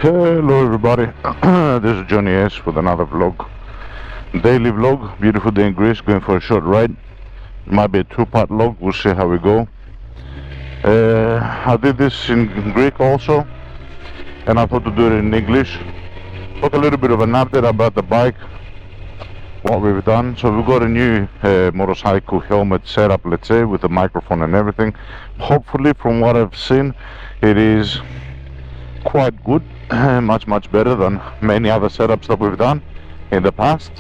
Hello everybody, this is Johnny S with another vlog, daily vlog. Beautiful day in Greece, going for a short ride. It might be a two-part vlog, we'll see how we go. I did this in Greek also, and I thought to do it in English. Talk a little bit of an update about the bike, what we've done. So we've got a new motorcycle helmet setup, let's say, with the microphone and everything. Hopefully, from what I've seen, it is quite good, much better than many other setups that we've done in the past.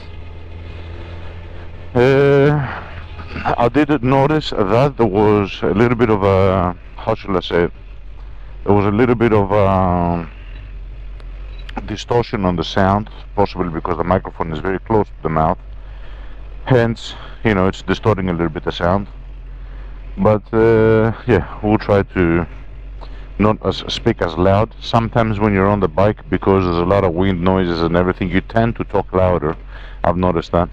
I did notice that there was a little bit of a, how should I say it, there was a little bit of a distortion on the sound, possibly because the microphone is very close to the mouth, hence, you know, it's distorting a little bit the sound. But yeah, we'll try to not speak as loud. Sometimes when you're on the bike, because there's a lot of wind noises and everything, you tend to talk louder. I've noticed that.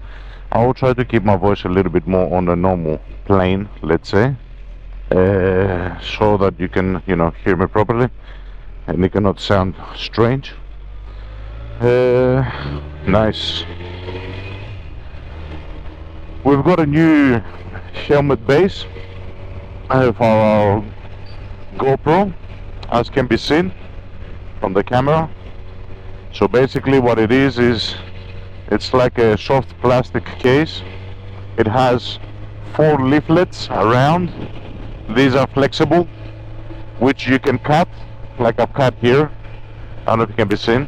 I will try to keep my voice a little bit more on a normal plane, let's say, so that you can, you know, hear me properly and it cannot sound strange. Nice. We've got a new helmet base for our GoPro, as can be seen from the camera. So basically what it is it's like a soft plastic case. It has 4 leaflets around. These are flexible, which you can cut, like I've cut here. I don't know if it can be seen.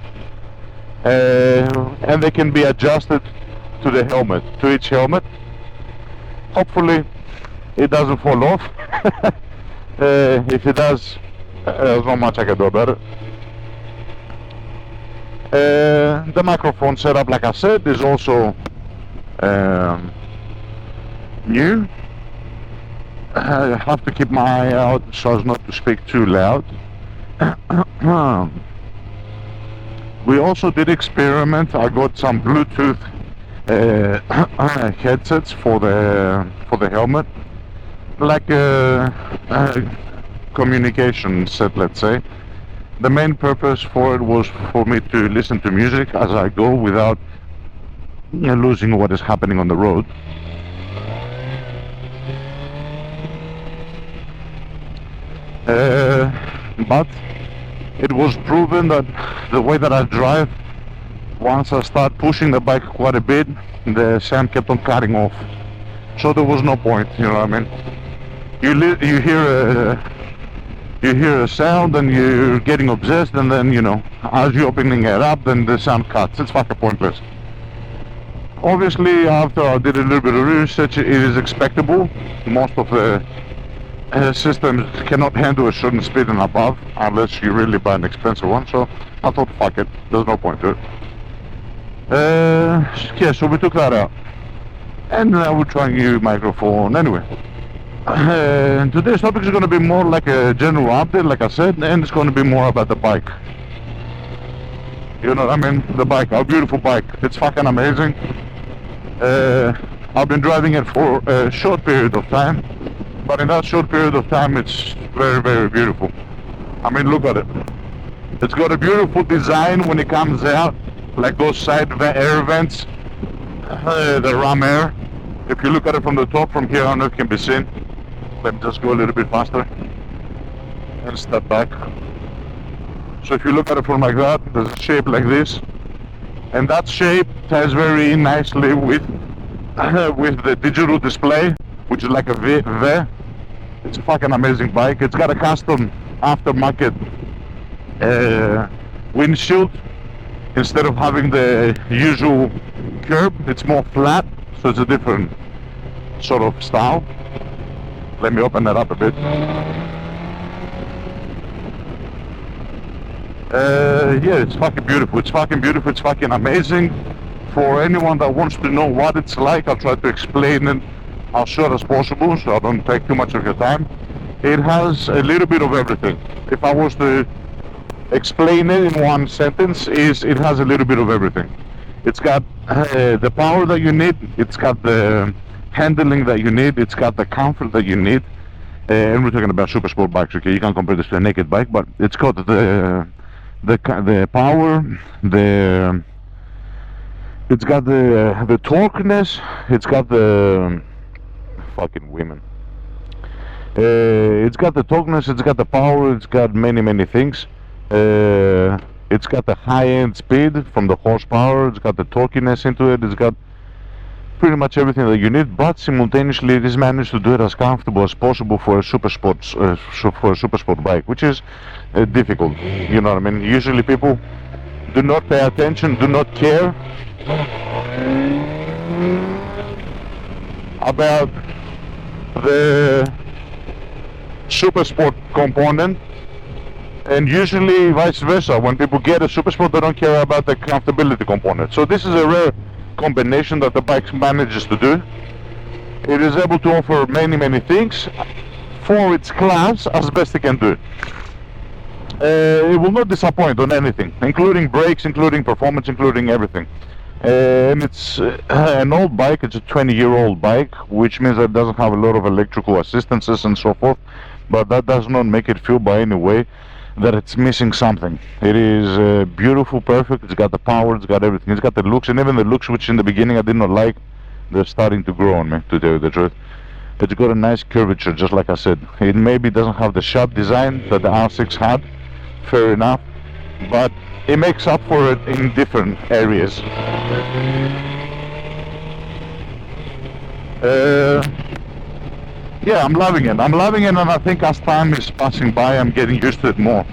And they can be adjusted to the helmet, to each helmet. Hopefully it doesn't fall off. If it does, there's not much I can do about it. The microphone setup, like I said, is also new. I have to keep my eye out so as not to speak too loud. We also did experiment. I got some Bluetooth headsets for the helmet, like a communication set, let's say. The main purpose for it was for me to listen to music as I go without losing what is happening on the road. But it was proven that the way that I drive, once I start pushing the bike quite a bit, the sound kept on cutting off. So there was no point, you know what I mean? You hear a sound and you're getting obsessed, and then, you know, as you're opening it up, then the sound cuts. It's fucking pointless. Obviously, after I did a little bit of research, it is expectable. Most of the systems cannot handle a certain speed and above, unless you really buy an expensive one. So I thought, fuck it, there's no point to it. Yeah, so we took that out. And now we're trying a new microphone anyway. Today's topic is going to be more like a general update, like I said, and it's going to be more about the bike. You know what I mean? The bike, our beautiful bike. It's fucking amazing. I've been driving it for a short period of time, but in that short period of time, it's very beautiful. I mean, look at it. It's got a beautiful design when it comes out, like those side air vents, the ram air. If you look at it from the top, from here, I don't know if it can be seen. Let me just go a little bit faster and step back. So if you look at it from like that, there's a shape like this, and that shape ties very nicely with the digital display, which is like a V. It's a fucking amazing bike. It's got a custom aftermarket windshield. Instead of having the usual curb, it's more flat, so it's a different sort of style. Let me open that up a bit. Yeah, it's fucking beautiful. It's fucking beautiful. It's fucking amazing. For anyone that wants to know what it's like, I'll try to explain it as short as possible, so I don't take too much of your time. It has a little bit of everything. If I was to explain it in one sentence, it has a little bit of everything. It's got the power that you need. It's got the handling that you need. It's got the comfort that you need. And we're talking about super sport bikes, okay? You can't compare this to a naked bike, but it's got the the power, it's got the torqueness, it's got the fucking women. It's got the torqueness, it's got the power, it's got many things. It's got the high-end speed from the horsepower, it's got the torqueness into it, it's got pretty much everything that you need, but simultaneously it is managed to do it as comfortable as possible for a super sport bike, which is difficult. You know what I mean? Usually people do not pay attention, do not care about the super sport component, and usually vice versa. When people get a super sport, they don't care about the comfortability component. So this is a rare combination that the bike manages to do. It is able to offer many things for its class as best it can do. It will not disappoint on anything, including brakes, including performance, including everything. And it's an old bike, it's a 20-year-old bike, which means that it doesn't have a lot of electrical assistances and so forth, but that does not make it feel by any way that it's missing something. It is beautiful, perfect, it's got the power, it's got everything, it's got the looks, and even the looks which in the beginning I did not like, they're starting to grow on me, to tell you the truth. It's got a nice curvature, just like I said. It maybe doesn't have the sharp design that the R6 had, fair enough, but it makes up for it in different areas. Yeah, I'm loving it, and I think as time is passing by I'm getting used to it more.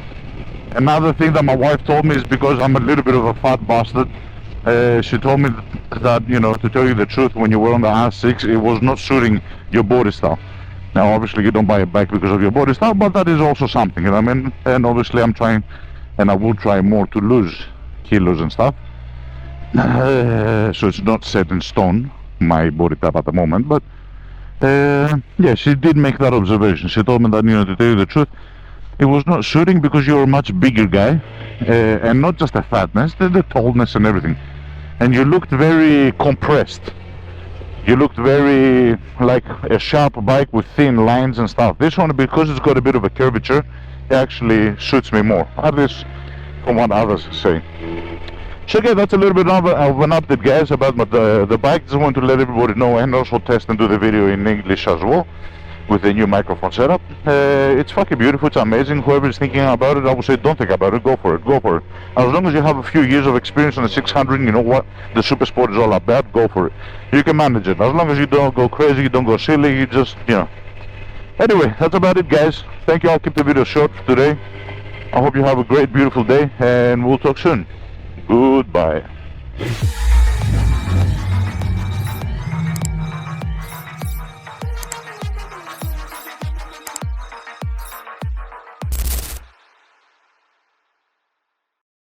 Another thing that my wife told me is, because I'm a little bit of a fat bastard, she told me that, you know, to tell you the truth, when you were on the R6 it was not suiting your body style. Now obviously you don't buy a bike because of your body style, but that is also something, you know what I mean? And obviously I'm trying, and I will try more to lose kilos and stuff. So it's not set in stone, my body type at the moment, but yeah, she did make that observation. She told me that, you know, to tell you the truth, it was not suiting because you're a much bigger guy, and not just the fatness, the tallness and everything. And you looked very compressed. You looked very like a sharp bike with thin lines and stuff. This one, because it's got a bit of a curvature, it actually suits me more, at least from what others say. So okay, that's a little bit of an update, guys, about the bike. Just want to let everybody know, and also test and do the video in English as well with the new microphone setup. It's fucking beautiful, it's amazing. Whoever is thinking about it, I would say don't think about it, go for it, go for it. As long as you have a few years of experience on the 600, you know what the super sport is all about, go for it. You can manage it, as long as you don't go crazy, you don't go silly, you just, you know. Anyway, that's about it, guys. Thank you. I'll keep the video short for today. I hope you have a great, beautiful day, and we'll talk soon. Goodbye.